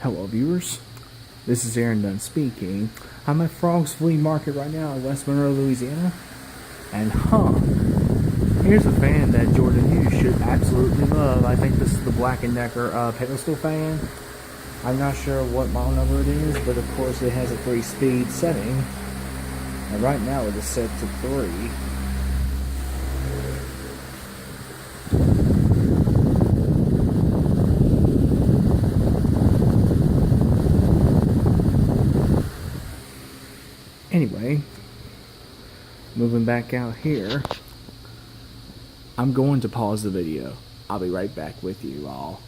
Hello viewers, this is Aaron Dunn speaking. I'm at Frog's Flea Market right now in West Monroe, Louisiana. And here's a fan that Jordan Hughes should absolutely love. I think this is the Black & Decker Pedestal fan. I'm not sure what model number it is, but of course it has a 3-speed setting. And right now it is set to 3. Anyway, moving back out here, I'm going to pause the video. I'll be right back with you all.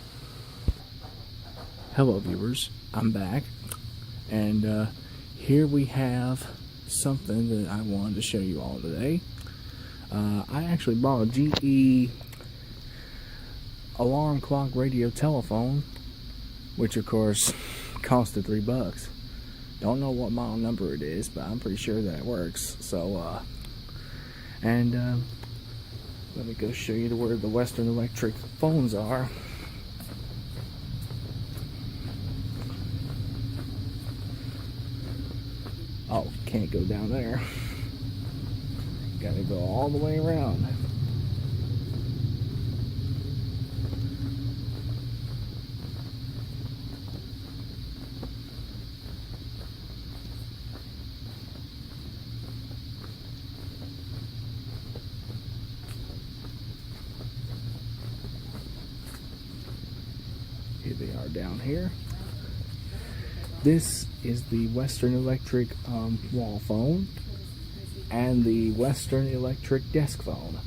Hello viewers, I'm back, and here we have something that I wanted to show you all today. I actually bought a GE alarm clock radio telephone, which of course costed $3. Don't know what model number it is, but I'm pretty sure that it works. So, let me go show you where the Western Electric phones are. Oh, can't go down there. Gotta go all the way around. Here they are down here. This is the Western Electric wall phone and the Western Electric desk phone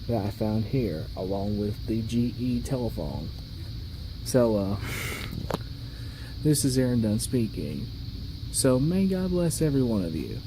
that I found here, along with the GE telephone. So, this is Aaron Dunn speaking. So, may God bless every one of you.